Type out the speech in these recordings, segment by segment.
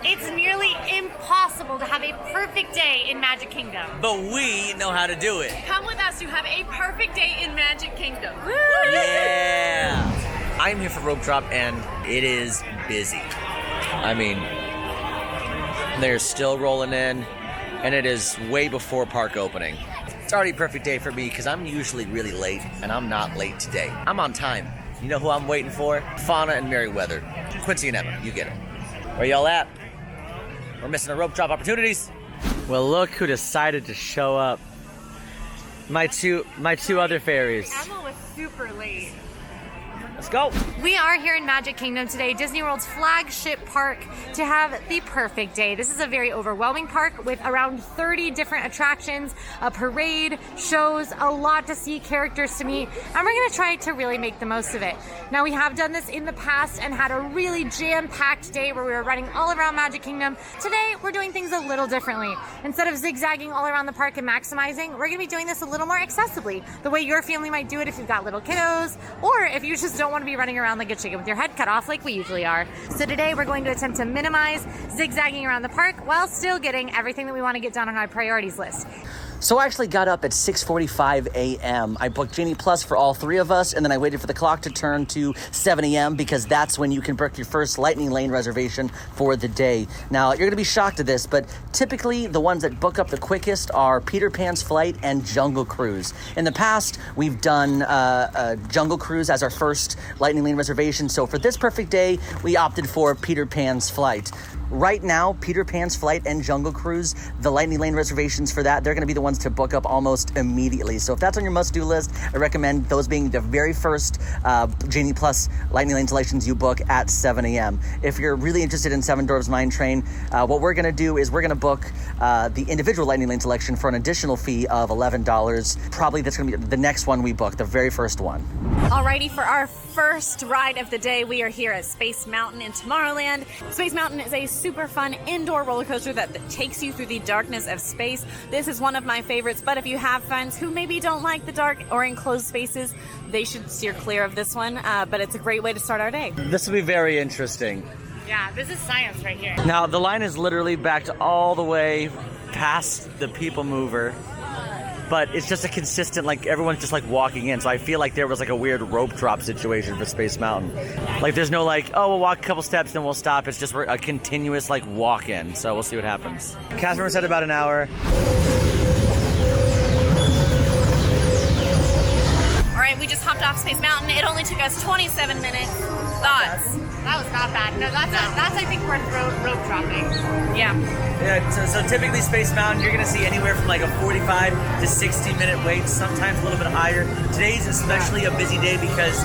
It's nearly impossible to have a perfect day in Magic Kingdom. But we know how to do it. Come with us to have a perfect day in Magic Kingdom. Woo! Yeah! I'm here for rope drop and it is busy. I mean, they're still rolling in and it is way before park opening. It's already a perfect day for me because I'm usually really late and I'm not late today. I'm on time. You know who I'm waiting for? Fauna and Merriweather. Quincy and Emma, you get it. Where y'all at? We're missing the rope drop opportunities. Well, look who decided to show up. My two other fairies. Emma was super late. Let's go. We are here in Magic Kingdom today, Disney World's flagship park, to have the perfect day. This is a very overwhelming park with around 30 different attractions, a parade, shows, a lot to see, characters to meet, and we're gonna try to really make the most of it. Now, we have done this in the past and had a really jam-packed day where we were running all around Magic Kingdom. Today, we're doing things a little differently. Instead of zigzagging all around the park and maximizing, we're gonna be doing this a little more accessibly, the way your family might do it if you've got little kiddos, or if you just don't want to be running around like a chicken with your head cut off like we usually are. So today we're going to attempt to minimize zigzagging around the park while still getting everything that we want to get done on our priorities list. So I actually got up at 6:45 a.m. I booked Genie Plus for all three of us, and then I waited for the clock to turn to 7 a.m. because that's when you can book your first Lightning Lane reservation for the day. Now, you're going to be shocked at this, but typically the ones that book up the quickest are Peter Pan's Flight and Jungle Cruise. In the past, we've done Jungle Cruise as our first Lightning Lane reservation, so for this perfect day, we opted for Peter Pan's Flight. Right now, Peter Pan's Flight and Jungle Cruise, the Lightning Lane reservations for that, they're going to be the ones to book up almost immediately. So if that's on your must-do list, I recommend those being the very first Genie Plus Lightning Lane selections you book at 7 a.m. If you're really interested in Seven Dwarfs Mine Train, what we're going to do is we're going to book the individual Lightning Lane selection for an additional fee of $11. Probably that's going to be the next one we book, the very first one. Alrighty, for our first ride of the day, we are here at Space Mountain in Tomorrowland. Space Mountain is a super fun indoor roller coaster that takes you through the darkness of space. This is one of my favorites, but if you have friends who maybe don't like the dark or enclosed spaces, they should steer clear of this one, but it's a great way to start our day. This will be very interesting. Yeah, this is science right here. Now, the line is literally backed all the way past the People Mover. But it's just a consistent, like, everyone's just, like, walking in. So I feel like there was, like, a weird rope drop situation for Space Mountain. Like, there's no, like, oh, we'll walk a couple steps, then we'll stop. It's just a continuous, like, walk-in. So we'll see what happens. Cast member said about an hour. All right, we just hopped off Space Mountain. It only took us 27 minutes. Thoughts? That was not bad. No, that's I think worth rope dropping. Yeah. Yeah, so typically Space Mountain, you're going to see anywhere from like a 45 to 60-minute wait, sometimes a little bit higher. Today's especially a busy day because,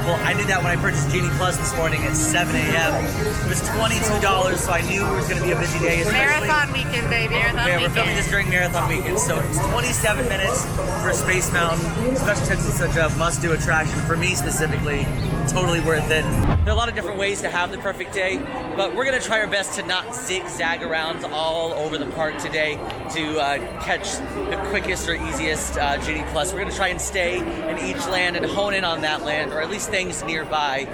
well, I knew that when I purchased Genie Plus this morning at 7 a.m. It was $22, so I knew it was going to be a busy day. Marathon weekend, baby. We're filming this during Marathon weekend, so it's 27 minutes for Space Mountain, especially since it's such a must-do attraction for me specifically. Totally worth it. There are a lot of different ways to have the perfect day, but we're going to try our best to not zigzag around all over the park today to catch the quickest or easiest Genie Plus. We're going to try and stay in each land and hone in on that land, or at least things nearby.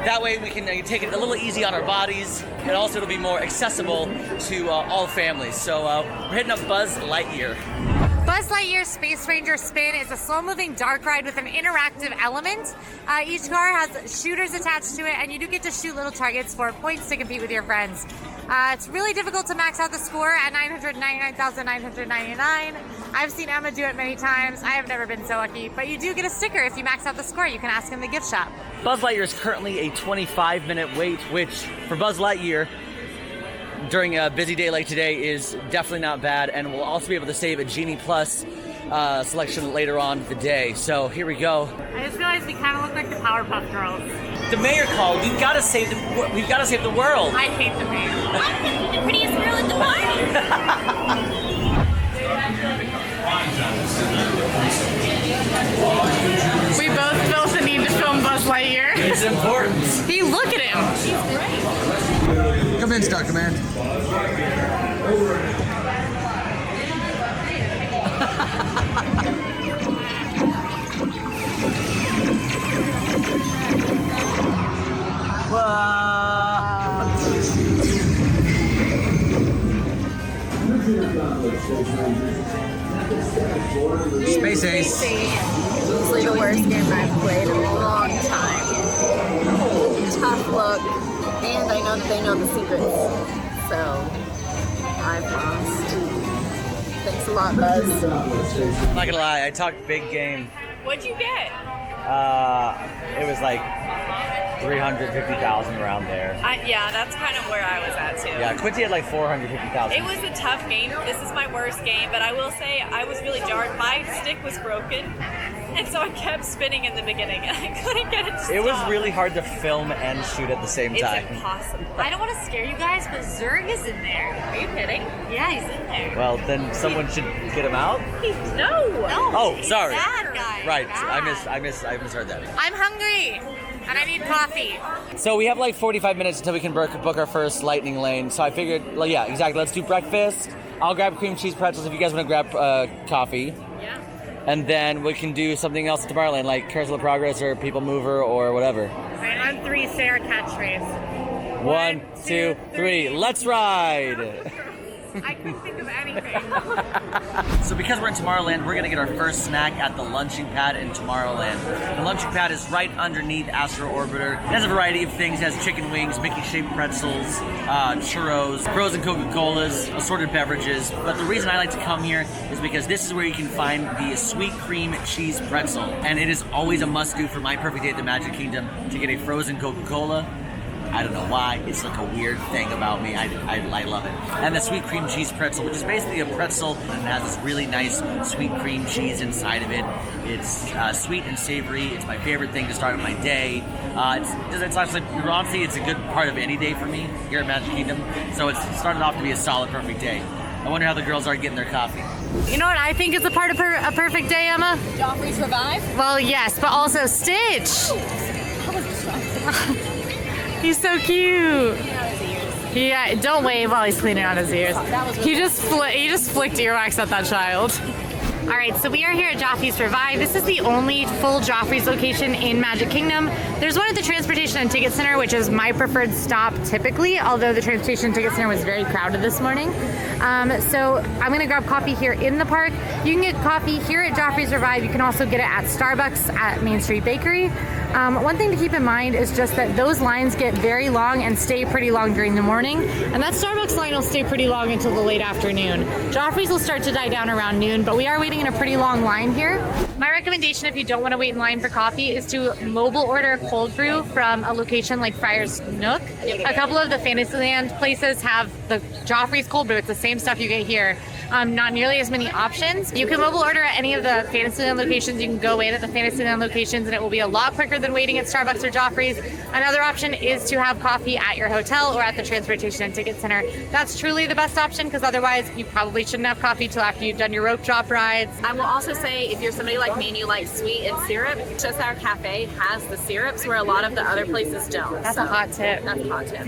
That way we can take it a little easy on our bodies, and also it'll be more accessible to all families. So we're hitting up Buzz Lightyear. Buzz Lightyear Space Ranger Spin is a slow-moving dark ride with an interactive element. Each car has shooters attached to it, and you do get to shoot little targets for points to compete with your friends. It's really difficult to max out the score at 999,999. I've seen Emma do it many times. I have never been so lucky, but you do get a sticker if you max out the score. You can ask in the gift shop. Buzz Lightyear is currently a 25-minute wait, which for Buzz Lightyear, during a busy day like today is definitely not bad, and we'll also be able to save a Genie Plus selection later on the day. So here we go. I just realized we kind of look like the Powerpuff Girls. The mayor called. We've got to save the world. I hate the mayor. I'm the prettiest girl at the party. We both felt the need to film Buzz Lightyear. It's important. Hey, look at him. He's great. Come in, Star Command. Space Ace. Easily the worst game I've played in a long time. Tough look, and I know that they know the secrets, so I've lost. Thanks a lot, Buzz. I'm not gonna lie, I talked big game. What'd you get? It was like 350,000 around there. Yeah, that's kind of where I was at too. Yeah, Quincy had like 450,000. It was a tough game. This is my worst game, but I will say I was really jarred. My stick was broken, and so I kept spinning in the beginning, and I couldn't get it to stop. It was really hard to film and shoot at the same time. It's impossible. I don't want to scare you guys, but Zerg is in there. Are you kidding? Yeah, he's in there. Well, then someone should get him out. No. Oh, sorry. Bad guy. Right, Bad. I misheard that. I'm hungry, and I need coffee. So we have like 45 minutes until we can book our first lightning lane. So I figured, well, yeah, exactly. Let's do breakfast. I'll grab cream cheese pretzels if you guys want to grab coffee. Yeah. And then we can do something else at Tomorrowland, like Carousel of Progress or People Mover or whatever. All right, on 3, say our catchphrase. 1, 2, 3, let's ride! I couldn't think of anything. So because we're in Tomorrowland, we're gonna get our first snack at the lunching pad in Tomorrowland. The lunching pad is right underneath Astro Orbiter. It has a variety of things. It has chicken wings, Mickey-shaped pretzels, churros, frozen Coca-Colas, assorted beverages. But the reason I like to come here is because this is where you can find the sweet cream cheese pretzel. And it is always a must-do for my perfect day at the Magic Kingdom to get a frozen Coca-Cola. I don't know why. It's like a weird thing about me. I love it. And the sweet cream cheese pretzel, which is basically a pretzel and it has this really nice sweet cream cheese inside of it. It's sweet and savory. It's my favorite thing to start my day. It's actually, honestly, it's a good part of any day for me here at Magic Kingdom. So it's started off to be a solid, perfect day. I wonder how the girls are getting their coffee. You know what I think is a part of a perfect day, Emma? Joffrey's Revive? Well, yes, but also Stitch. He's so cute. Yeah, don't wave while he's cleaning out his ears. He just flicked earwax at that child. All right, so we are here at Joffrey's Revive. This is the only full Joffrey's location in Magic Kingdom. There's one at the Transportation and Ticket Center, which is my preferred stop typically, although the Transportation and Ticket Center was very crowded this morning. So I'm gonna grab coffee here in the park. You can get coffee here at Joffrey's Revive. You can also get it at Starbucks at Main Street Bakery. One thing to keep in mind is just that those lines get very long and stay pretty long during the morning, and that Starbucks line will stay pretty long until the late afternoon. Joffrey's will start to die down around noon, but we are waiting in a pretty long line here. My recommendation if you don't want to wait in line for coffee is to mobile order a cold brew from a location like Friar's Nook. A couple of the Fantasyland places have the Joffrey's cold brew. It's the same stuff you get here. Not nearly as many options. You can mobile order at any of the Fantasyland locations. You can go in at the Fantasyland locations and it will be a lot quicker than waiting at Starbucks or Joffrey's. Another option is to have coffee at your hotel or at the Transportation and Ticket Center. That's truly the best option because otherwise you probably shouldn't have coffee till after you've done your rope drop rides. I will also say if you're somebody like me and you like sweet and syrup, Just Our Cafe has the syrups where a lot of the other places don't. That's a hot tip. That's a hot tip.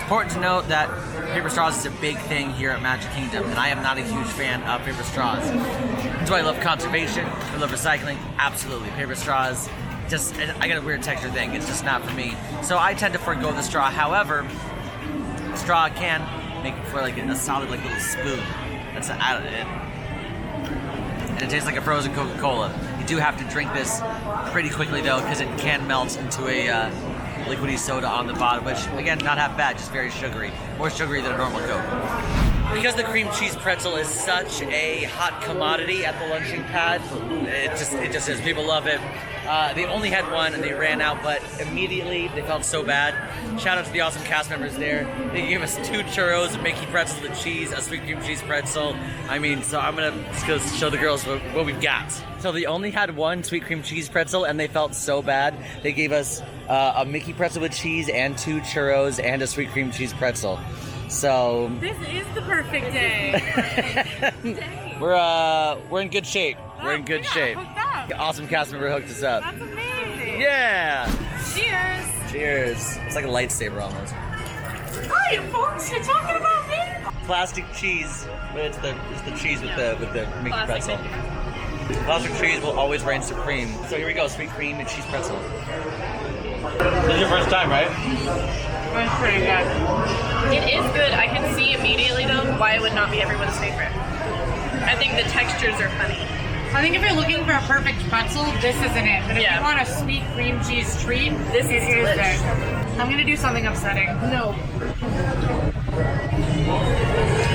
Important to note that paper straws is a big thing here at Magic Kingdom, and I am not a huge fan of paper straws. Do I love conservation? I love recycling? Absolutely. Paper straws, I got a weird texture thing. It's just not for me. So I tend to forego the straw. However, straw can make it for like a solid like little spoon. That's out of it. And it tastes like a frozen Coca-Cola. You do have to drink this pretty quickly though, because it can melt into a liquidy soda on the bottom, which again, not half bad, just very sugary. More sugary than a normal Coke. Because the cream cheese pretzel is such a hot commodity at the lunching pad, it just is. People love it. They only had one and they ran out, but immediately they felt so bad. Shout out to the awesome cast members there. They gave us 2 churros, a Mickey pretzel with cheese, a sweet cream cheese pretzel. I mean, so I'm gonna go show the girls what we've got. So they only had 1 sweet cream cheese pretzel and they felt so bad. They gave us a Mickey pretzel with cheese and 2 churros and a sweet cream cheese pretzel. So This is the perfect day. we're in good shape. We're in good shape. Hooked up. Awesome cast member hooked us up. That's amazing. Yeah. Cheers. Cheers. It's like a lightsaber almost. Hi, folks. You're talking about me? Plastic cheese. But it's the cheese with the Mickey pretzel. Plastic cheese will always reign supreme. So here we go, sweet cream and cheese pretzel. This is your first time, right? It's pretty good. It is good. I can see immediately though why it would not be everyone's favorite. I think the textures are funny. I think if you're looking for a perfect pretzel, this isn't it. But if you want a sweet cream cheese treat, This is it. delish. I'm gonna do something upsetting. No.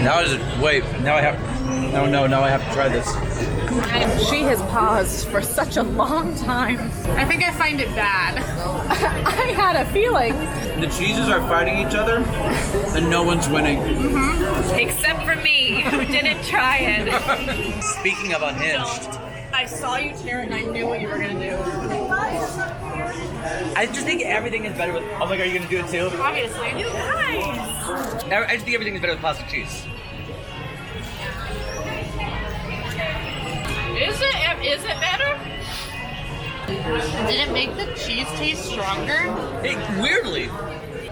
Now is it? Wait. Now I have. Oh no! Now I have to try this. She has paused for such a long time. I think I find it bad. I had a feeling. The cheeses are fighting each other, and no one's winning. Except for me, who didn't try it. Speaking of unhinged, I saw you tear it and I knew what you were gonna do. I just think everything is better with. Oh my god, are you gonna do it too? Obviously. You guys! I just think everything is better with plastic cheese. Is it better? Did it make the cheese taste stronger? Hey, weirdly,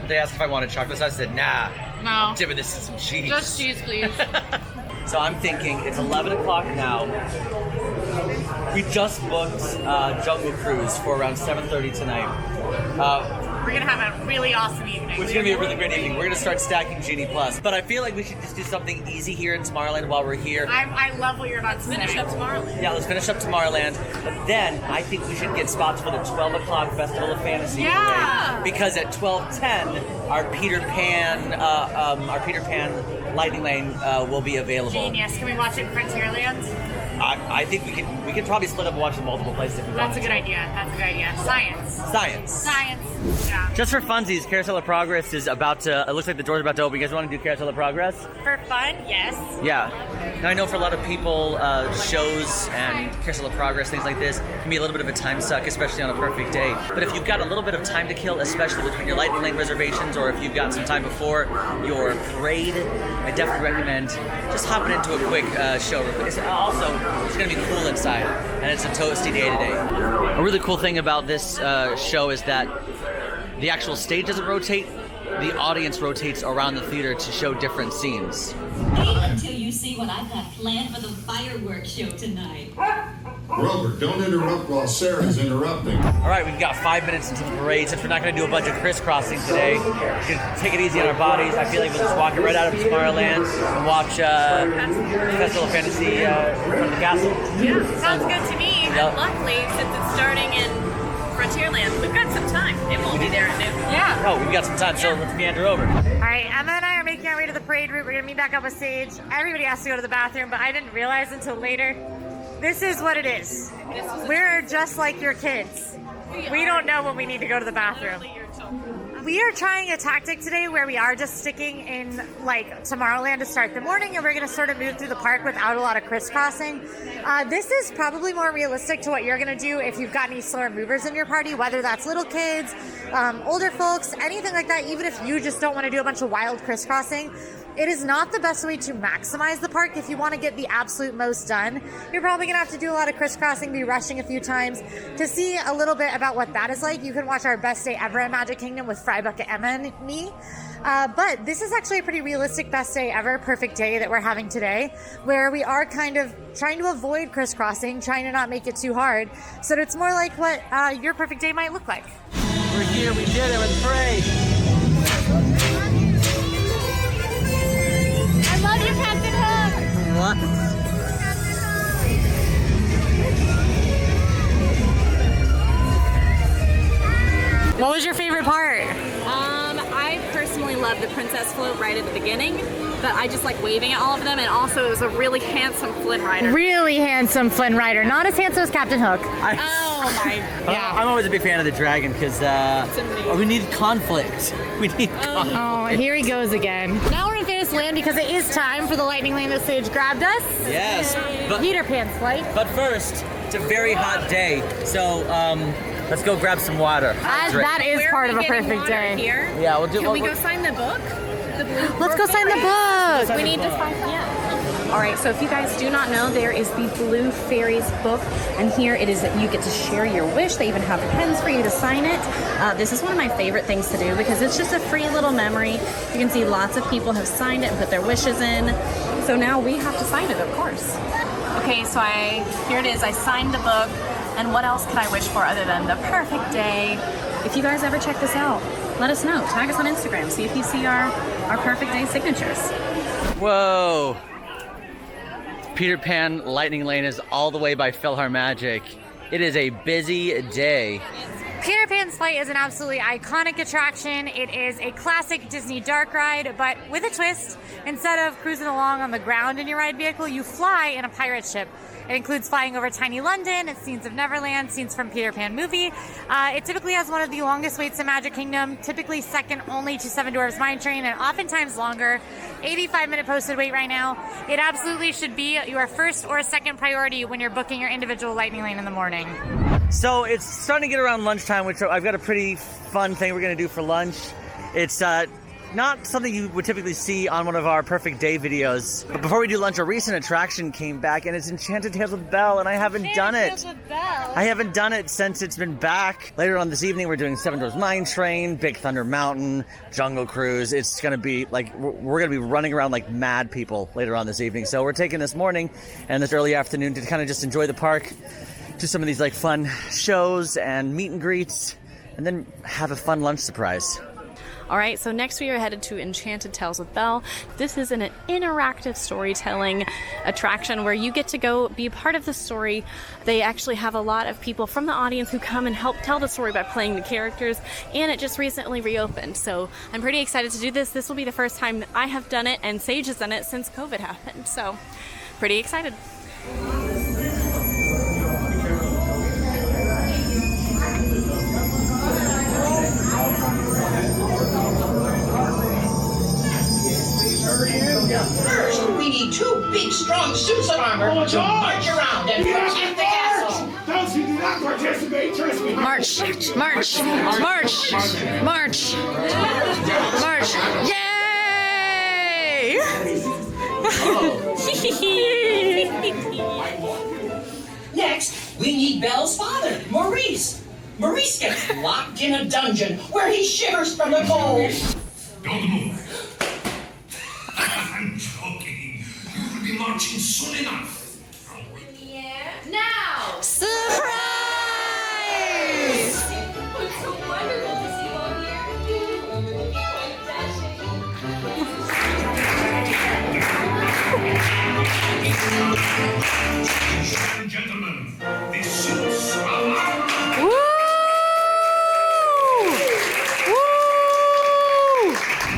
they asked if I wanted chocolate, so I said nah. No. Dipping this in some cheese. Just cheese, please. So I'm thinking it's 11 o'clock now. We just booked Jungle Cruise for around 7:30 tonight. We're gonna have a really awesome evening. Which is going to be a really great evening. We're going to start stacking Genie Plus. But I feel like we should just do something easy here in Tomorrowland while we're here. I love what you're about to Finish say. up Tomorrowland. Yeah, let's finish up Tomorrowland. But then I think we should get spots for the 12 o'clock Festival of Fantasy. Yeah. Today, because at 12:10, our Peter Pan Lightning Lane will be available. Genius. Can we watch it in Frontierland? I think we could probably split up and watch in multiple places if we That's a wanted good idea. That's a good idea. Science. to. Science. Science. Yeah. Just for funsies, Carousel of Progress is about to. It looks like the door's about to open. You guys want to do Carousel of Progress? For fun, yes. Yeah. Now I know for a lot of people, shows and Carousel of Progress, things like this, can be a little bit of a time suck, especially on a perfect day. But if you've got a little bit of time to kill, especially between your Lightning Lane reservations, or if you've got some time before your parade, I definitely recommend just hopping into a quick show. It's also, it's going to be cool inside, and it's a toasty day today. A really cool thing about this show is that the actual stage doesn't rotate. The audience rotates around the theater to show different scenes. Wait until you see what I've got planned for the fireworks show tonight. Robert, don't interrupt while Sarah's interrupting. All right, we've got 5 minutes into the parade. Since we're not going to do a bunch of crisscrossing today, we can take it easy on our bodies. I feel like we'll just walk it right out of Tomorrowland and watch Festival of Fantasy in front of the castle. Yeah, sounds good to me. Yep. And luckily, since it's starting in Frontierland, we've got some time. It won't be there at noon. Yeah. Oh, we've got some time, so let's meander over. All right, Emma and I are making our way to the parade route. We're gonna meet back up with Sage. Everybody has to go to the bathroom, but I didn't realize until later. This is what it is. We're just like your kids. We don't know when we need to go to the bathroom. We are trying a tactic today where we are just sticking in like Tomorrowland to start the morning, and we're going to sort of move through the park without a lot of crisscrossing. This is probably more realistic to what you're going to do if you've got any slower movers in your party, whether that's little kids, older folks, anything like that. Even if you just don't want to do a bunch of wild crisscrossing, it is not the best way to maximize the park. If you want to get the absolute most done, you're probably going to have to do a lot of crisscrossing, be rushing a few times. To see a little bit about what that is like, you can watch our best day ever in Magic Kingdom with Fry Bucket Emma and me. But this is actually a pretty realistic best day ever, perfect day that we're having today, where we are kind of trying to avoid crisscrossing, trying to not make it too hard. So that it's more like what your perfect day might look like. We're here, we did it with parade. I love you, Captain Hook! What? What was your favorite part? I personally love the princess float right at the beginning, but I just like waving at all of them, and also it was a really handsome Flynn Rider. Really handsome Flynn Rider, not as handsome as Captain Hook. Oh my! Yeah. I'm always a big fan of the dragon because we need conflict. We need conflict. Oh, here he goes again. Now we're in Fantasyland because it is time for the lightning lane that Sage grabbed us. Yes, but Peter Pan's flight. But first, it's a very hot day, so let's go grab some water. That is Where are part we of a getting perfect water? day. Here? Yeah, we'll do. Can we go sign the book? The blue Let's go sign the book. We need to sign. Yeah. All right. So if you guys do not know, there is the Blue Fairies book, and here it is that you get to share your wish. They even have pens for you to sign it. This is one of my favorite things to do because it's just a free little memory. You can see lots of people have signed it and put their wishes in. So now we have to sign it, of course. Okay, so here it is. I signed the book, and what else could I wish for other than the perfect day? If you guys ever check this out, let us know. Tag us on Instagram. See if you see our our perfect day signatures. Whoa. Peter Pan Lightning Lane is all the way by PhilharMagic. It is a busy day. Peter Pan's Flight is an absolutely iconic attraction. It is a classic Disney dark ride, but with a twist. Instead of cruising along on the ground in your ride vehicle, you fly in a pirate ship. It includes flying over tiny London, and scenes of Neverland, scenes from Peter Pan movie. It typically has one of the longest waits in Magic Kingdom, typically second only to Seven Dwarfs Mine Train, and oftentimes longer. 85-minute posted wait right now. It absolutely should be your first or second priority when you're booking your individual Lightning Lane in the morning. So it's starting to get around lunchtime, which I've got a pretty fun thing we're going to do for lunch. It's not something you would typically see on one of our perfect day videos. But before we do lunch, a recent attraction came back, and it's Enchanted Tales with Belle, and I haven't done it. I haven't done it since it's been back. Later on this evening, we're doing Seven Dwarfs Mine Train, Big Thunder Mountain, Jungle Cruise. It's going to be like, we're going to be running around like mad people later on this evening. So we're taking this morning and this early afternoon to kind of just enjoy the park, do some of these like fun shows and meet and greets, and then have a fun lunch surprise. All right, so next we are headed to Enchanted Tales with Belle. This is an interactive storytelling attraction where you get to go be a part of the story. They actually have a lot of people from the audience who come and help tell the story by playing the characters, and it just recently reopened. So I'm pretty excited to do this. This will be the first time I have done it, and Sage has done it since COVID happened. So pretty excited. First, we need 2 big, strong suits of armor to march around and protect the castle. Those who do not participate, trust me. March, march, march, march, march. Yay! Next, we need Belle's father, Maurice. Maurice gets locked in a dungeon where he shivers from the cold. Don't move. I'm joking. You will be marching soon enough. Now! Surprise! It's so wonderful to see you all here. You are Ladies and gentlemen, the suits of armor. Woo!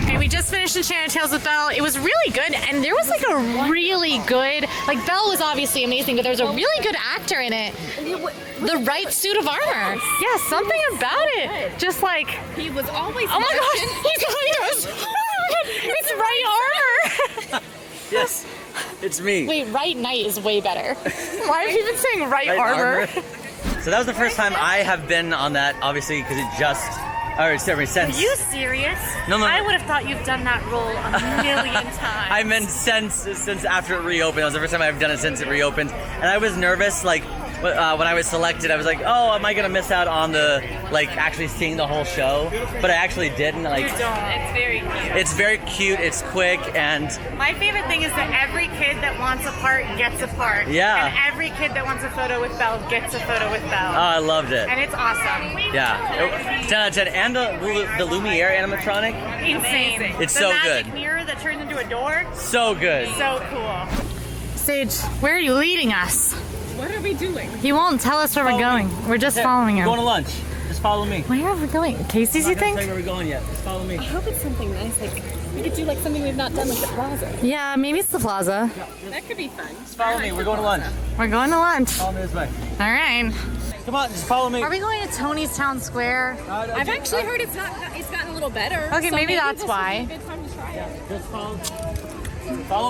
Okay, we just finished Enchanted Tales with Belle. It was really good, and there was like a really good, like Belle was obviously amazing, but there was a really good actor in it. The right suit of armor. Yeah, something about it. Just like, He was always oh my gosh, he's behind us. It's right armor. Yes, it's me. Wait, right knight is way better. Why are you even saying right armor? So that was the first time I have been on that, obviously, because it just, or it's every sense. Are you serious? No. I would have thought you've done that role a million times. I meant since after it reopened. That was the first time I've done it since it reopened. And I was nervous, like, when I was selected, I was like, oh, am I going to miss out on the, like, actually seeing the whole show? But I actually didn't. Like, You don't. It's very cute. it's very cute, it's quick, and My favorite thing is that every kid that wants a part gets a part. Yeah. And every kid that wants a photo with Belle gets a photo with Belle. I loved it. And it's awesome. Yeah. 10 out of 10. And the Lumiere animatronic, Insane. It's the so magic good. mirror that turns into a door. so good. So cool. Sage, where are you leading us? What are we doing? He won't tell us where we're going. We're just following him. Going to lunch. Just follow me. Where are we going? Casey's, you I'm not gonna think? say where we're going yet. Just follow me. I hope it's something nice, like we could do like something we've not done like the plaza. Yeah, maybe it's the plaza. That could be fun. Just follow me. We're going to lunch. We're going to lunch. Follow me this way. All right. Come on, just follow me. Are we going to Tony's Town Square? I've actually heard it's gotten a little better. Okay, so maybe that's this why. would be a good time to try it. Just follow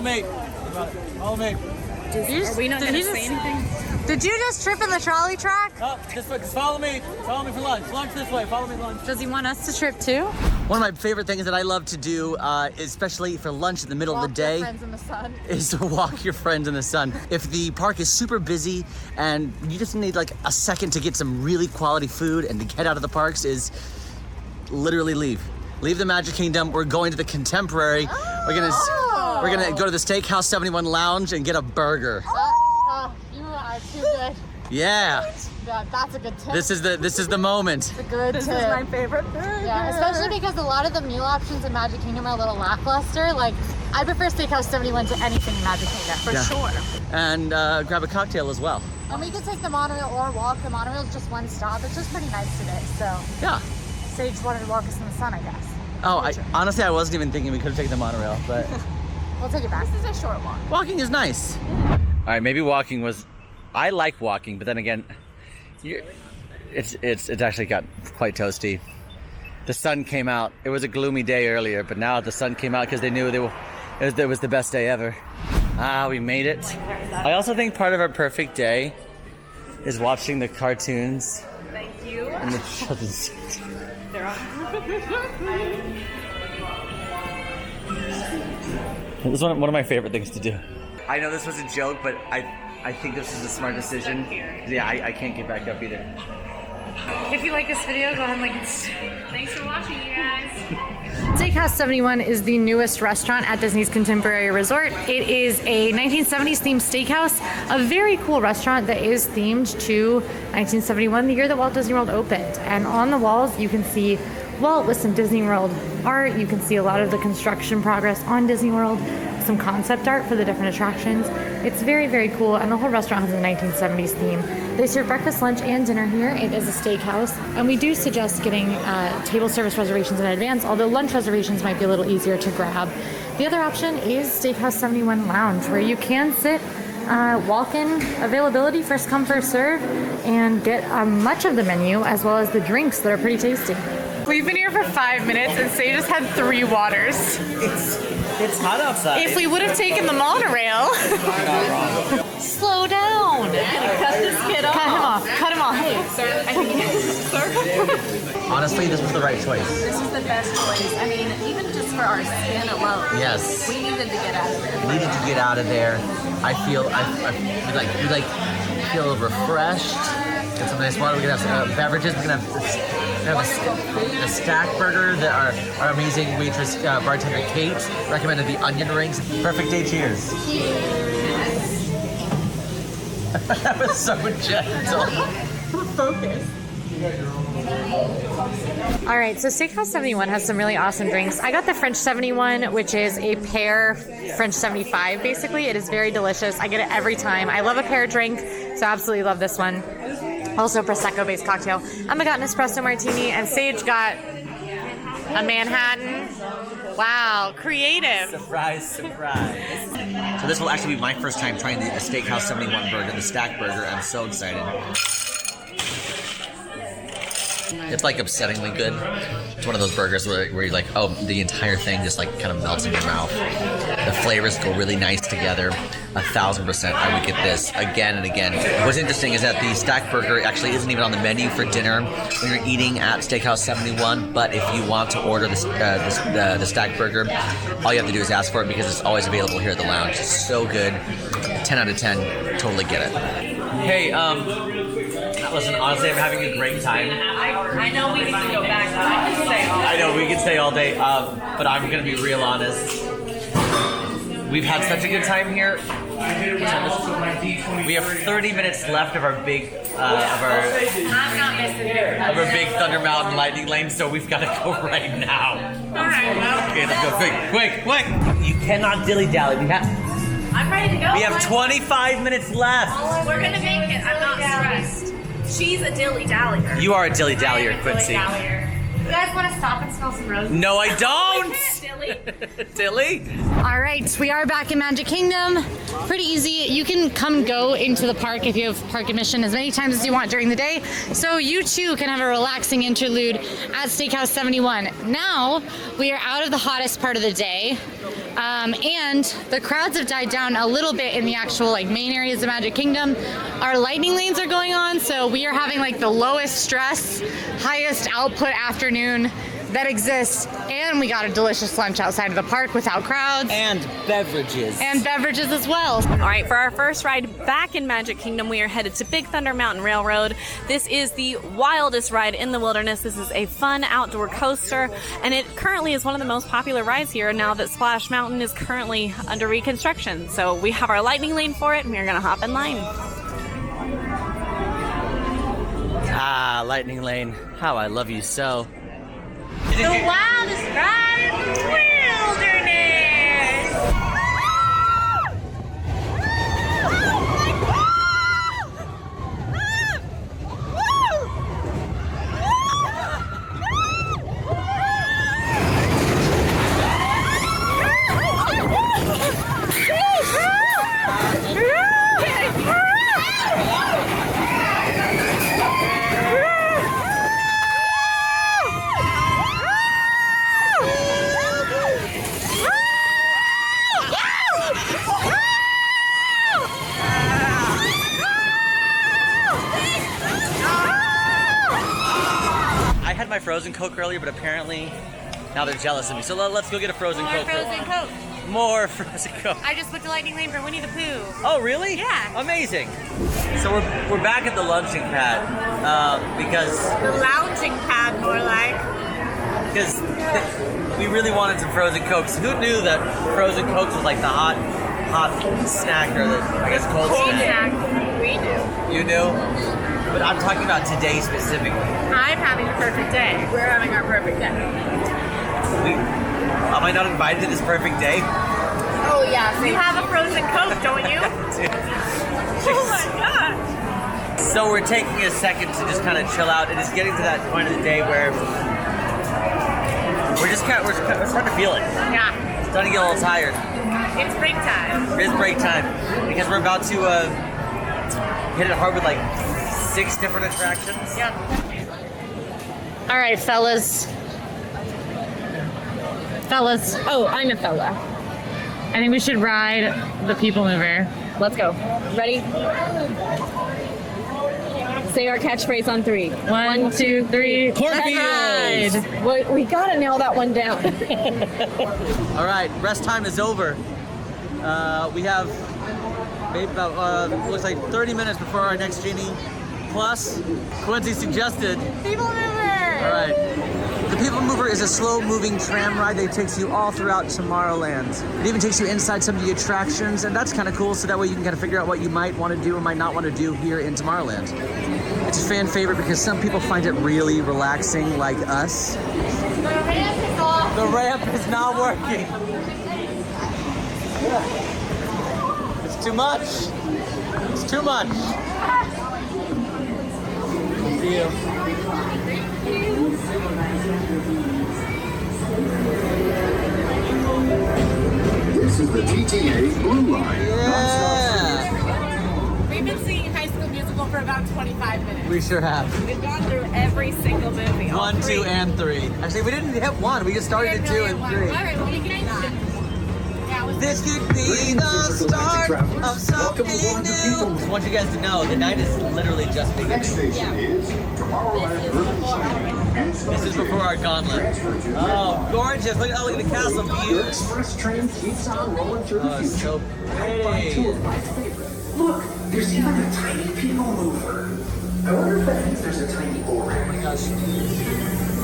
me. Follow me. Are we not going to say anything? Did you just trip in the trolley track? Oh, just follow me. Follow me for lunch. Lunch this way. Follow me for lunch. Does he want us to trip too? One of my favorite things that I love to do, especially for lunch in the middle of the day, Friends in the sun. is to walk your friends in the sun. If the park is super busy and you just need like a second to get some really quality food and to get out of the parks, is literally leave the Magic Kingdom. We're going to the Contemporary. We're gonna go to the Steakhouse 71 Lounge and get a burger. You are too good. Yeah. Yeah, that's a good tip. This is the moment. It's a good This tip. is my favorite burger. Yeah, especially because a lot of the meal options in Magic Kingdom are a little lackluster. Like, I prefer Steakhouse 71 to anything in Magic Kingdom. For sure. And grab a cocktail as well. And we could take the monorail or walk. The monorail is just one stop. It's just pretty nice today, so. Yeah. Sage wanted to walk us in the sun, I guess. Oh, honestly, I wasn't even thinking we could have taken the monorail, but We'll take it back. This is a short walk. walking is nice. All right, maybe walking was. I like walking, but then again, it's actually got quite toasty. The sun came out. It was a gloomy day earlier, but now the sun came out because they knew it was the best day ever. Ah, we made it. I also think part of our perfect day is watching the cartoons. Thank you. And the children's. They're on. It was one of my favorite things to do. I know this was a joke, but I think this is a smart decision. Yeah, I can't get back up either. If you like this video, go ahead and like it. Thanks for watching, you guys. Steakhouse 71 is the newest restaurant at Disney's Contemporary Resort. It is a 1970s themed steakhouse, a very cool restaurant that is themed to 1971, the year that Walt Disney World opened. And on the walls, you can see Walt with some Disney World art. You can see a lot of the construction progress on Disney World, some concept art for the different attractions. It's very, very cool, and the whole restaurant has a 1970s theme. They serve breakfast, lunch, and dinner here. It is a steakhouse, and we do suggest getting table service reservations in advance, although lunch reservations might be a little easier to grab. The other option is Steakhouse 71 Lounge, where you can sit, walk-in availability, first come, first serve, and get much of the menu, as well as the drinks that are pretty tasty. We've been here for 5 minutes, and Sage just had 3 waters. It's hot outside. If we would have taken the monorail. Slow down. Cut this kid off. Cut him off. Cut him off. Hey, sir. I think Honestly, this was the right choice. this is the best choice. I mean, even just for our skin alone. Yes. We needed to get out of there. Needed to get out of there. I feel we feel refreshed. Get some nice water. We're gonna have some beverages. We're gonna have a stack burger that our amazing waitress bartender Kate recommended the onion rings. Perfect day. Cheers. That was so gentle. Focus. All right, so Steakhouse 71 has some really awesome drinks. I got the French 71, which is a pear French 75, basically. It is very delicious. I get it every time. I love a pear drink, so absolutely love this one. Also a Prosecco-based cocktail. Emma got an espresso martini, and Sage got a Manhattan. Wow, creative. Surprise, surprise. So this will actually be my first time trying the Steakhouse 71 burger, the stack burger. I'm so excited. It's like upsettingly good. It's one of those burgers where you're like, oh, the entire thing just like kind of melts in your mouth. The flavors go really nice together. 1,000%, I would get this again and again. What's interesting is that the stack burger actually isn't even on the menu for dinner when you're eating at Steakhouse 71. But if you want to order the stack burger, all you have to do is ask for it because it's always available here at the lounge. It's so good. 10 out of 10. Totally get it. Hey, listen, honestly, I'm having a great time. I know we need to go back, but I can stay all I know we can stay all day, but I'm gonna be real honest. We've had such a good time here. We have 30 minutes left of our big, I'm not missing it. of our big Thunder Mountain lightning lane, so we've got to go right now. All right, well. Okay, let's go quick. You cannot dilly dally. I'm ready to go. We have 25 minutes left. We're gonna make it. I'm not stressed. She's a dilly-dallyer. You are a dilly dallyer, Quincy. You guys want to stop and smell some roses? No, I don't. Dilly. Dilly. All right, we are back in Magic Kingdom. Pretty easy. You can come go into the park if you have park admission as many times as you want during the day. So you too can have a relaxing interlude at Steakhouse 71. Now we are out of the hottest part of the day. And the crowds have died down a little bit in the actual main areas of Magic Kingdom. Our lightning lanes are going on, so we are having the lowest stress, highest output afternoon that exists, and we got a delicious lunch outside of the park without crowds. And beverages. And beverages as well. All right, for our first ride back in Magic Kingdom, we are headed to Big Thunder Mountain Railroad. This is the wildest ride in the wilderness. This is a fun outdoor coaster, and it currently is one of the most popular rides here now that Splash Mountain is currently under reconstruction. So we have our lightning lane for it, and we are going to hop in line. Ah, Lightning Lane. How I love you so. The wildest ride in the wilderness! I had my frozen Coke earlier, but apparently now they're jealous of me. So let's go get a frozen Coke. Frozen Coke. More frozen Coke. I just booked a Lightning Lane for Winnie the Pooh. Oh, really? Yeah. Amazing. So we're back at the launching pad because The lounging pad, more like. we really wanted some frozen Cokes. Who knew that frozen Cokes was like the hot snack, or the, I guess, cold snack? We do. You knew? But I'm talking about today specifically. I'm having a perfect day. We're having our perfect day. Am I not invited to this perfect day? Oh yeah, so you have a frozen Coke, don't you? Oh my god. So we're taking a second to just kind of chill out. It is getting to that point of the day where we're starting to feel it. Yeah. Starting to get a little tired. It's break time. It is break time because we're about to hit it hard with like 6 different attractions. Yep. All right, fellas. Oh, I'm a fella. I think we should ride the People Mover. Let's go. Ready? Say our catchphrase on 3. 1, 2, 3. Cornfields! We gotta nail that one down. All right, rest time is over. We have maybe about, looks like 30 minutes before our next Genie. Plus, Quincy suggested. People Mover! All right. The People Mover is a slow-moving tram ride that takes you all throughout Tomorrowland. It even takes you inside some of the attractions, and that's kind of cool, so that way you can kind of figure out what you might want to do or might not want to do here in Tomorrowland. It's a fan favorite because some people find it really relaxing, like us. The ramp is off. The ramp is not working. It's too much. It's too much. See you. This is the TTA Blue Line. Yeah. We've been singing High School Musical for about 25 minutes. We sure have. We've gone through every single movie. 1, 2, and 3. Actually, we didn't hit 1. We just started at 2 and 3. All right, well, we can This could be the start of something new. I want you guys to know the night is literally just beginning. Next station is Tomorrowland Urban Shopping. This is before our gauntlet. Oh, gorgeous. Look at the castle Your views. express train keeps on rolling through the Oh, future. so Find 2 of pretty. my favorites. Look, there's even a tiny People Mover. I wonder if that means there's a tiny Orang.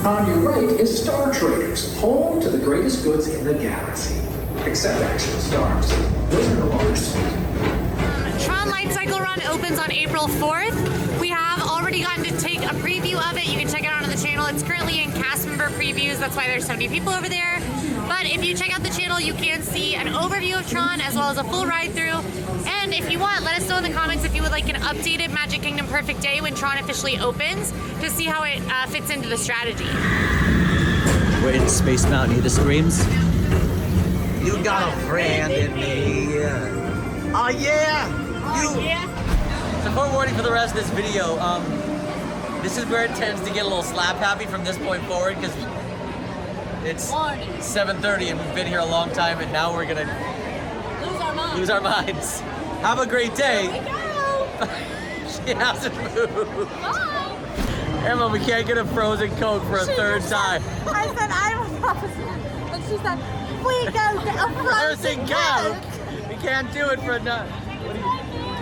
On your right is Star Traders, home to the greatest goods in the galaxy. Except actual stars. Those are the large. Tron Light Cycle Run opens on April 4th. We have already gotten to take a preview of it. You can check it out on the channel. It's currently in cast member previews. That's why there's so many people over there. But if you check out the channel, you can see an overview of Tron as well as a full ride through. And if you want, let us know in the comments if you would like an updated Magic Kingdom Perfect Day when Tron officially opens to see how it fits into the strategy. We're in Space Mountain. Hear the screams? You got a friend in me. Oh yeah! So forewarning for the rest of this video, this is where it tends to get a little slap happy from this point forward because it's 7:30 and we've been here a long time and now we're gonna lose our minds. Have a great day. Here we go. She hasn't moved. Bye. Emma, we can't get a frozen Coke for a third time. I said I was opposite. And she said, we go to a Frozen Coke! We can't do it for another.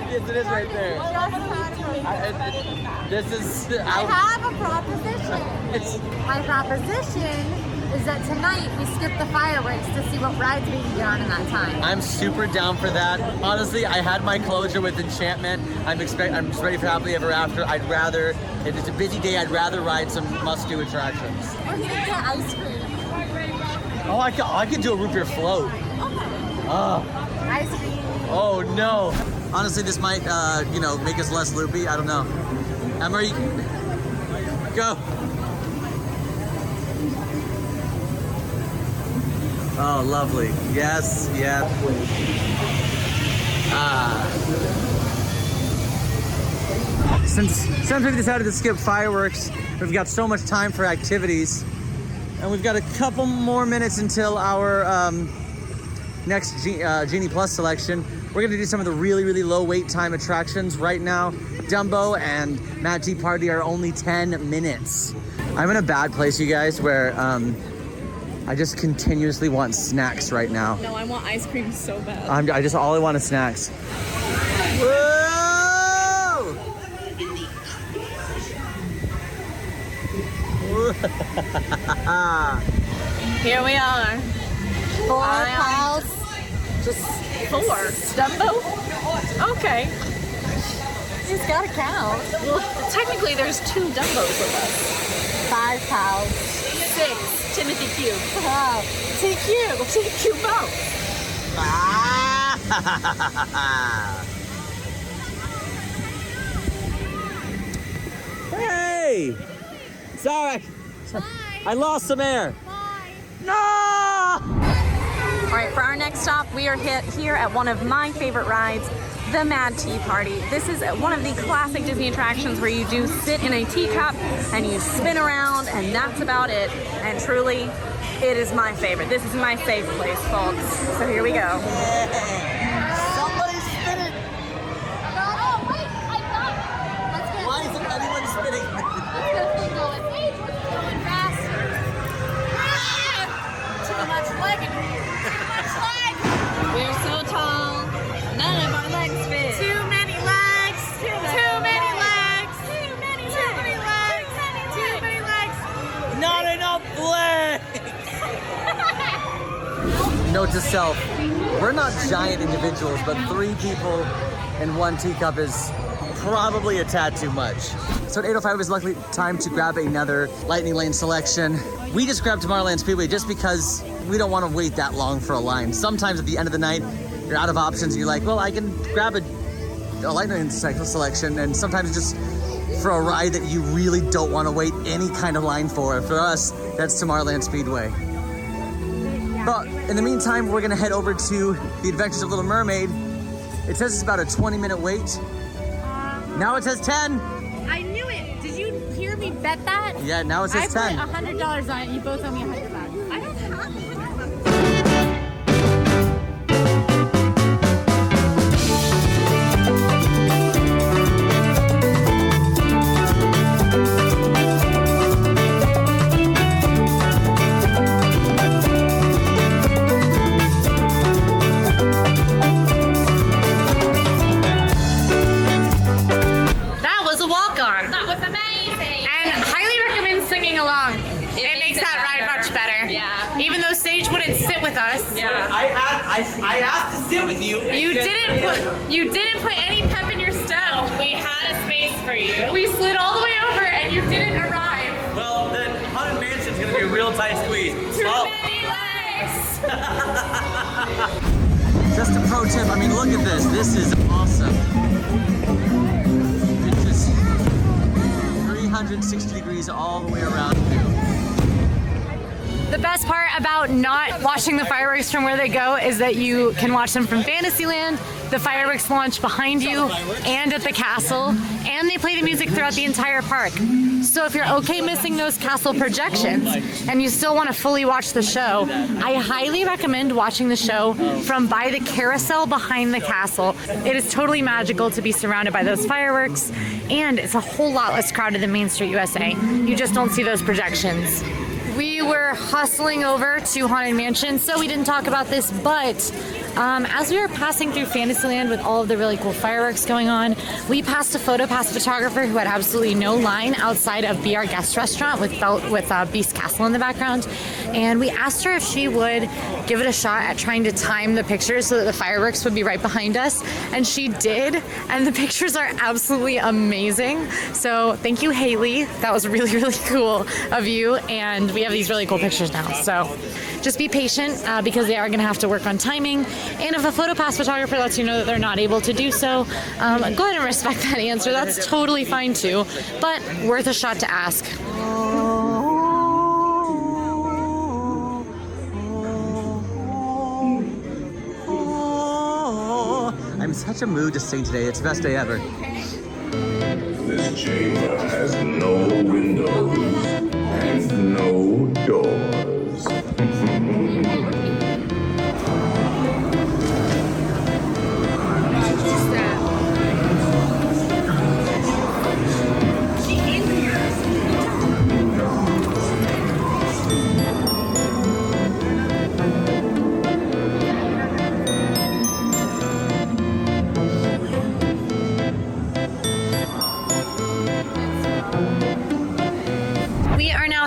Yes, it is right there. I have a proposition. It's My proposition is that tonight we skip the fireworks to see what rides we can get on in that time. I'm super down for that. Honestly, I had my closure with Enchantment. I'm just ready for Happily Ever After. I'd rather, if it's a busy day, I'd rather ride some must-do attractions. We're gonna get ice cream. Oh, I could do a root beer float. Oh. Ice cream. Oh no. Honestly, this might, you know, make us less loopy. I don't know. Emery, go. Oh, lovely. Yes, yeah. Since we've decided to skip fireworks, we've got so much time for activities. And we've got a couple more minutes until our next Genie Plus selection. We're gonna do some of the really, really low wait time attractions right now. Dumbo and Mad Tea Party are only 10 minutes. I'm in a bad place, you guys, where I just continuously want snacks right now. No, I want ice cream so bad. All I want is snacks. Whoa! Here we are. 4 pals. Just 4. Dumbo? Okay. He's gotta count. Well, technically there's 2 Dumbos with us. 5 pals. 6. Timothy Q. Wow. TQ. TQ both. Hey! Sorry. I lost some air. Bye. No! All right, for our next stop, we are here at one of my favorite rides, the Mad Tea Party. This is one of the classic Disney attractions where you do sit in a teacup and you spin around, and that's about it. And truly, it is my favorite. This is my safe place, folks. So here we go. Somebody's spinning. Oh, wait, I got it. Let's get Why isn't anyone spinning? Let's get full going. Hey, we're going faster. Too much leg in here. Too much leg. We're so tall, none of our legs fit. Too many legs. Too many legs. Too many legs. Too many legs. Not enough legs. Note to self, we're not giant individuals, but 3 people in 1 teacup is probably a tad too much. So at 8:05 it was luckily time to grab another Lightning Lane selection. We just grabbed Tomorrowland Speedway just because we don't want to wait that long for a line. Sometimes at the end of the night, you're out of options and you're like, well, I can grab a Lightning Lane selection, and sometimes just for a ride that you really don't want to wait any kind of line for. For us, that's Tomorrowland Speedway. But in the meantime, we're gonna head over to the Adventures of Little Mermaid. It says it's about a 20-minute wait. Now it says 10. I knew it. Did you hear me bet that? Yeah, now it says 10. I put $100 on it. You both owe me $100. I don't have $100. I asked to sit with you. You didn't put any pep in your step. We had a space for you. We slid all the way over and you didn't arrive. Well, then Haunted Mansion's gonna be a real tight squeeze. Too many legs. Just a pro tip, I mean, look at this. This is awesome. It's just 360 degrees all the way around you. The best part about not watching the fireworks from where they go is that you can watch them from Fantasyland, the fireworks launch behind you, and at the castle, and they play the music throughout the entire park. So if you're okay missing those castle projections and you still want to fully watch the show, I highly recommend watching the show from by the carousel behind the castle. It is totally magical to be surrounded by those fireworks, and it's a whole lot less crowded than Main Street USA. You just don't see those projections. We were hustling over to Haunted Mansion, so we didn't talk about this, but As we were passing through Fantasyland with all of the really cool fireworks going on, we passed a PhotoPass photographer who had absolutely no line outside of Be Our Guest restaurant with Beast Castle in the background. And we asked her if she would give it a shot at trying to time the pictures so that the fireworks would be right behind us. And she did. And the pictures are absolutely amazing. So thank you, Haley. That was really, really cool of you. And we have these really cool pictures now. So just be patient because they are going to have to work on timing. And if a PhotoPass photographer lets you know that they're not able to do so, go ahead and respect that answer. That's totally fine too, but worth a shot to ask. I'm in such a mood to sing today. It's the best day ever. This chamber has no windows and no doors.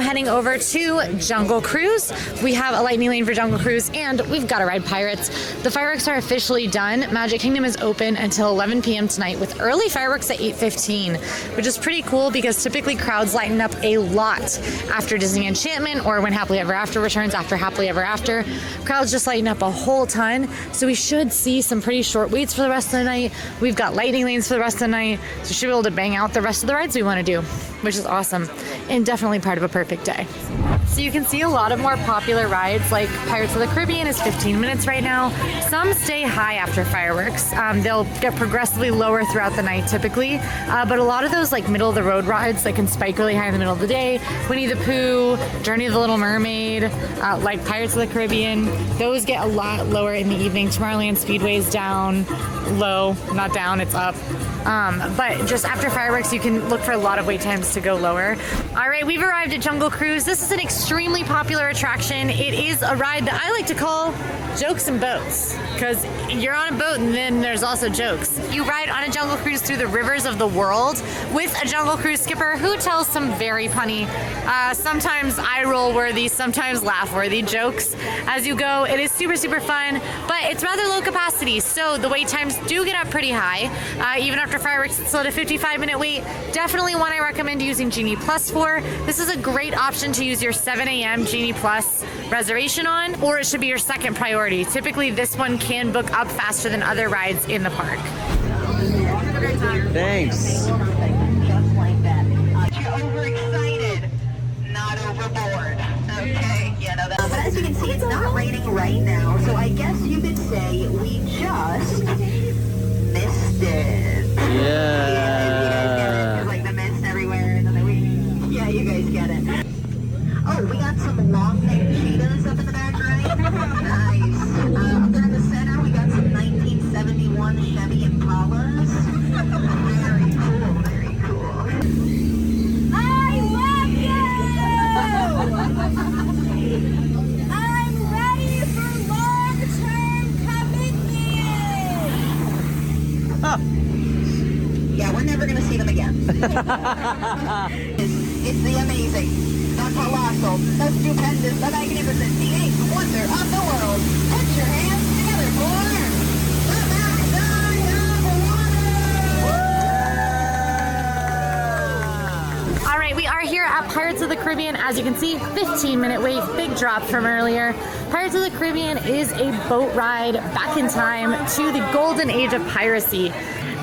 Heading over to Jungle Cruise. We have a lightning lane for Jungle Cruise and we've got to ride Pirates. The fireworks are officially done. Magic Kingdom is open until 11 p.m. tonight with early fireworks at 8:15, which is pretty cool because typically crowds lighten up a lot after Disney Enchantment or when Happily Ever After returns after Happily Ever After. Crowds just lighten up a whole ton. So we should see some pretty short waits for the rest of the night. We've got lightning lanes for the rest of the night. So we should be able to bang out the rest of the rides we want to do, which is awesome and definitely part of a perfect day. So you can see a lot of more popular rides like Pirates of the Caribbean is 15 minutes right now. Some stay high after fireworks. They'll get progressively lower throughout the night typically, but a lot of those like middle of the road rides that can spike really high in the middle of the day, Winnie the Pooh, Journey of the Little Mermaid, like Pirates of the Caribbean, those get a lot lower in the evening. Tomorrowland Speedway is down, low, not down, it's up. But just after fireworks, you can look for a lot of wait times to go lower. All right, we've arrived at Jungle Cruise. This is an extremely popular attraction. It is a ride that I like to call Jokes and Boats because you're on a boat and then there's also jokes. You ride on a Jungle Cruise through the rivers of the world with a Jungle Cruise skipper who tells some very funny, sometimes eye-roll worthy, sometimes laugh-worthy jokes as you go. It is super, super fun, but it's rather low capacity, so the wait times do get up pretty high. Even after fireworks, it's still at a 55-minute wait. Definitely one I recommend using Genie Plus for. This is a great option to use your 7 a.m. Genie Plus reservation on, or it should be your second priority. Typically, this one can book up faster than other rides in the park. Thanks. You're overexcited, not overboard. Okay, yeah, no, but as you can see, it's not raining right now, so I guess you could say we just missed it. Yeah. Like the mist everywhere, and then the wind. Yeah, you guys get it. Oh, we got some long-necked cheetahs up in the back, right? Nice. Up there in the center, we got some 1971 Chevy Impalas. Very cool, very cool. I love you! I'm ready for long-term commitment! Yeah, we're never gonna see them again. It's the amazing, the colossal, the stupendous, the magnificent, the eighth wonder of the world. Put your hands together for the backside of water! All right, we are here at Pirates of the Caribbean. As you can see, 15-minute wait, big drop from earlier. Pirates of the Caribbean is a boat ride back in time to the golden age of piracy.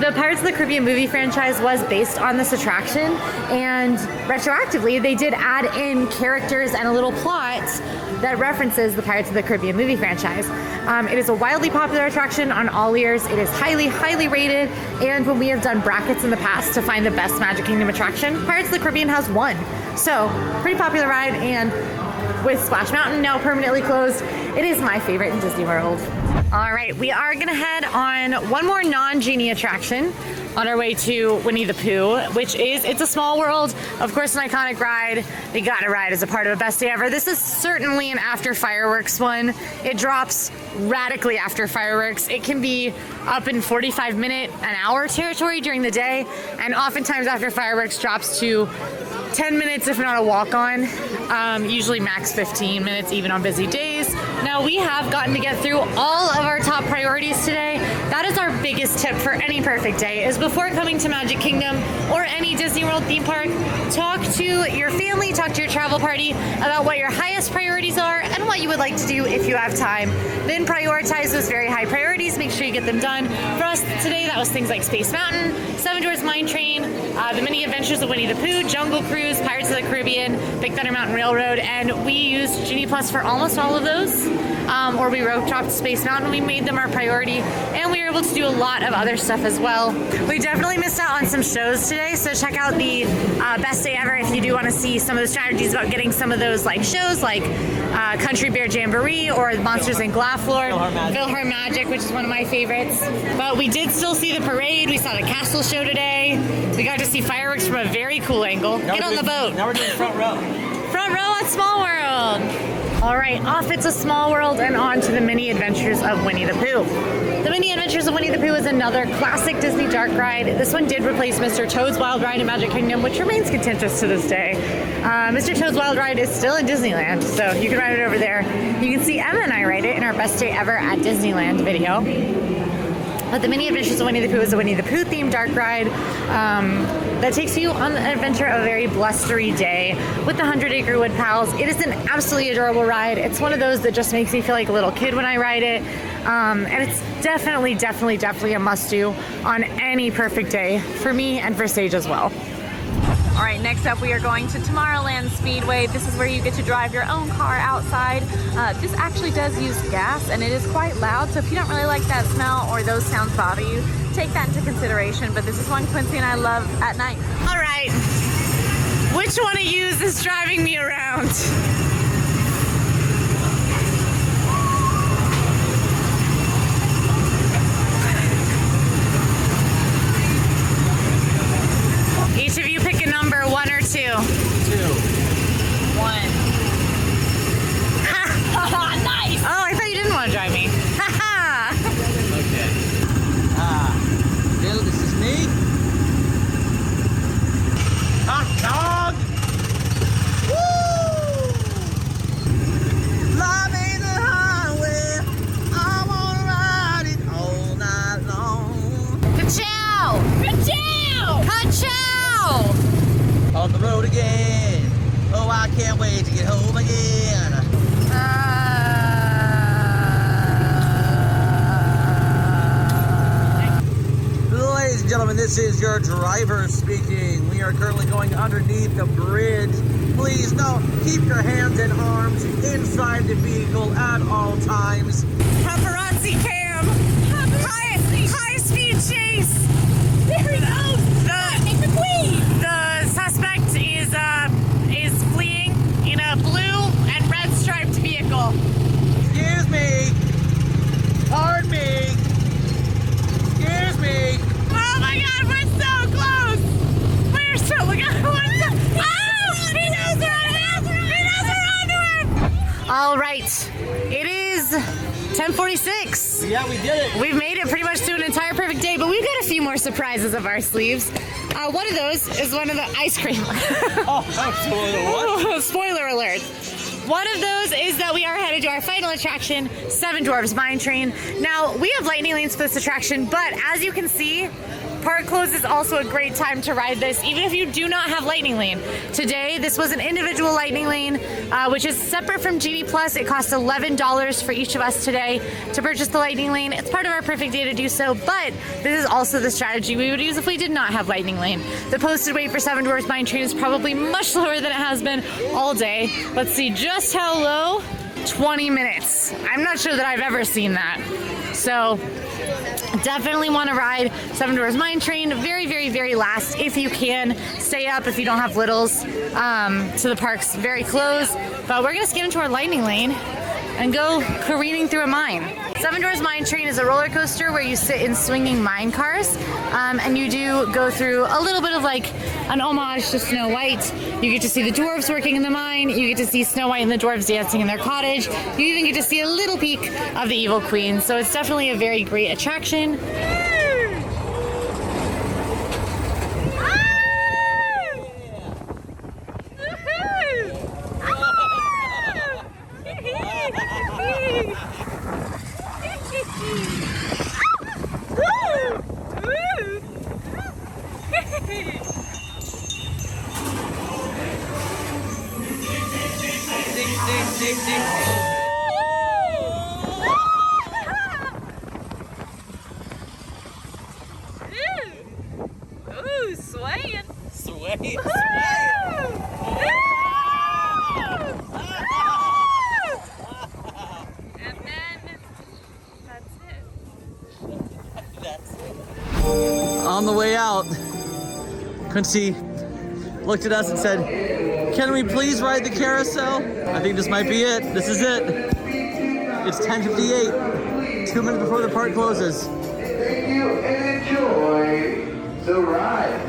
The Pirates of the Caribbean movie franchise was based on this attraction, and retroactively, they did add in characters and a little plot that references the Pirates of the Caribbean movie franchise. It is a wildly popular attraction on AllEars. It is highly, highly rated, and when we have done brackets in the past to find the best Magic Kingdom attraction, Pirates of the Caribbean has won. So, pretty popular ride, and with Splash Mountain now permanently closed, it is my favorite in Disney World. All right, we are gonna head on one more non-Genie attraction on our way to Winnie the Pooh, which is It's a Small World. Of course, an iconic ride. They gotta ride as a part of a best day ever. This is certainly an after fireworks one. It drops radically after fireworks. It can be up in 45-minute, an hour territory during the day, and oftentimes after fireworks drops to 10 minutes, if not a walk-on, usually max 15 minutes, even on busy days. Now, we have gotten to get through all of our top priorities today. That is our biggest tip for any perfect day, is before coming to Magic Kingdom or any Disney World theme park, talk to your family, talk to your travel party about what your highest priorities are and what you would like to do if you have time. Then prioritize those very high priorities, make sure you get them done. For us today, that was things like Space Mountain, Seven Dwarfs Mine Train, the Mini Adventures of Winnie the Pooh, Jungle Cruise, Pirates of the Caribbean, Big Thunder Mountain Railroad, and we used Genie Plus for almost all of those. Or we rope dropped Space Mountain. We made them our priority, and we were able to do a lot of other stuff as well. We definitely missed out on some shows today, so check out the best day ever if you do want to see some of the strategies about getting some of those like shows like Country Bear Jamboree or Monsters in Glaflor, PhilharMagic, which is one of my favorites. But we did still see the parade. We saw the castle show today. We got to see fireworks from a very cool angle. Get on the boat. Now we're doing front row. Front row at Small World. All right, off It's a Small World and on to the Mini Adventures of Winnie the Pooh. The Mini Adventures of Winnie the Pooh is another classic Disney dark ride. This one did replace Mr. Toad's Wild Ride in Magic Kingdom, which remains contentious to this day. Mr. Toad's Wild Ride is still in Disneyland, so you can ride it over there. You can see Emma and I ride it in our Best Day Ever at Disneyland video. But the Mini Adventures of Winnie the Pooh is a Winnie the Pooh themed dark ride that takes you on an adventure of a very blustery day with the 100-Acre Wood Pals. It is an absolutely adorable ride. It's one of those that just makes me feel like a little kid when I ride it. And it's definitely a must-do on any perfect day for me and for Sage as well. All right, next up we are going to Tomorrowland Speedway. This is where you get to drive your own car outside. This actually does use gas and it is quite loud, so if you don't really like that smell or those sounds bother you, take that into consideration. But this is one Quincy and I love at night. All right, which one of you is driving me around? Each of you pick a number, 1 or 2. 2. 1. Nice! Oh, I thought you didn't want to drive me. Haha! Okay. Bill, this is me. Hot dog! Woo! Love ain't the highway. I wanna ride it all night long. Ka-chow! Ka-chow! Ka-chow! On the road again. Oh, I can't wait to get home again. Ladies and gentlemen, this is your driver speaking. We are currently going underneath the bridge. Please, no, keep your hands and arms inside the vehicle at all times. Paparazzi cam! High speed chase! There he goes! The suspect is fleeing in a blue and red striped vehicle. Excuse me. Pardon me. Excuse me. Oh my God, we're so close! We're so, look at oh! He knows we're on him! He knows we're onto him! All right, it is 10:46. Yeah, we did it. We've made it pretty much to an entire perfect day, but we've got a few more surprises up our sleeves. One of those is one of the ice cream. What? Spoiler alert. One of those is that we are headed to our final attraction, Seven Dwarfs Mine Train. Now, we have lightning lanes for this attraction, but as you can see, park close is also a great time to ride this, even if you do not have lightning lane. Today, this was an individual lightning lane, which is separate from Genie Plus. It costs $11 for each of us today to purchase the lightning lane. It's part of our perfect day to do so, but this is also the strategy we would use if we did not have lightning lane. The posted wait for Seven Dwarfs Mine Train is probably much lower than it has been all day. Let's see just how low. 20 minutes. I'm not sure that I've ever seen that. So definitely want to ride Seven Dwarfs Mine Train very last if you can. Stay up if you don't have littles. So the park's very close, but we're gonna skip into our lightning lane and go careening through a mine. Seven Dwarfs Mine Train is a roller coaster where you sit in swinging mine cars, and you do go through a little bit of like an homage to Snow White. You get to see the dwarves working in the mine, you get to see Snow White and the dwarves dancing in their cottage, you even get to see a little peek of the Evil Queen, so it's definitely a very great attraction. Ooh, swaying. Sway. And then that's it. On the way out, Quincy looked at us and said, "Can we please ride the carousel?" I think this might be it. This is it. It's 10:58, 2 minutes before the park closes. Thank you and enjoy the ride.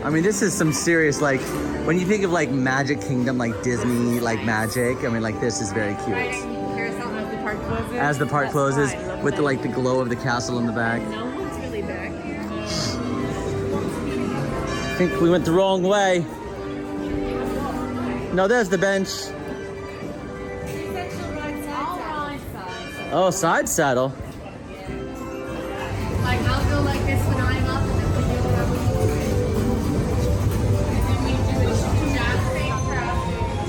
I mean, this is some serious, like, when you think of like Magic Kingdom, like Disney, like magic, I mean, like this is very cute. Carousel as the park closes. As the park closes, with the, like the glow of the castle in the back. No one's really back. I think we went the wrong way. No, there's the bench. Oh, side saddle. Like, I'll go like this when I'm up, and then we do whatever we do. And then we do a jazz thing for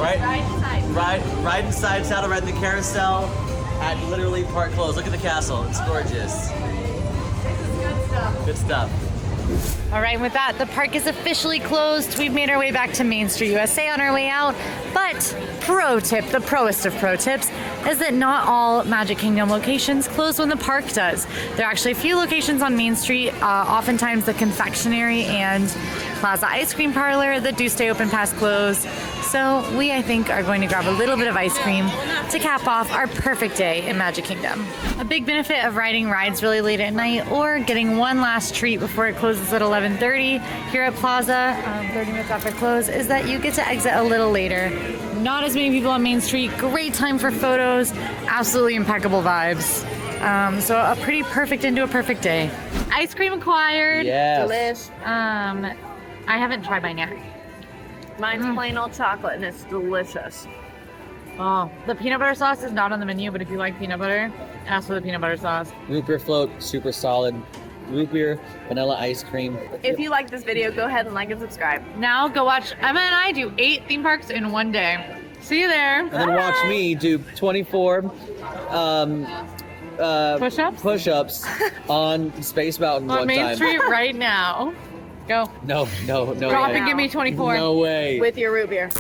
Right. ride Ride and side saddle, ride the carousel at literally park close. Look at the castle. It's gorgeous. This is good stuff. Good stuff. All right, with that, the park is officially closed. We've made our way back to Main Street USA on our way out. But pro tip, the proest of pro tips, is that not all Magic Kingdom locations close when the park does. There are actually a few locations on Main Street, oftentimes the confectionery and Plaza Ice Cream Parlor that do stay open past close. So we, I think, are going to grab a little bit of ice cream to cap off our perfect day in Magic Kingdom. A big benefit of riding rides really late at night or getting one last treat before it closes at 11:30 here at Plaza, 30 minutes after close, is that you get to exit a little later. Not as many people on Main Street, great time for photos, absolutely impeccable vibes. So a pretty perfect into a perfect day. Ice cream acquired. Yes. Delish. I haven't tried mine yet. Mine's plain old chocolate and it's delicious. Oh, the peanut butter sauce is not on the menu, but if you like peanut butter, ask for the peanut butter sauce. Root beer float, super solid. Root beer, vanilla ice cream. If you like this video, go ahead and like and subscribe. Now go watch Emma and I do 8 theme parks in one day. See you there. And then watch me do 24 push-ups on Space Mountain on one Main time. Street right now. Go. No Drop way. and give me 24. No way. With your root beer.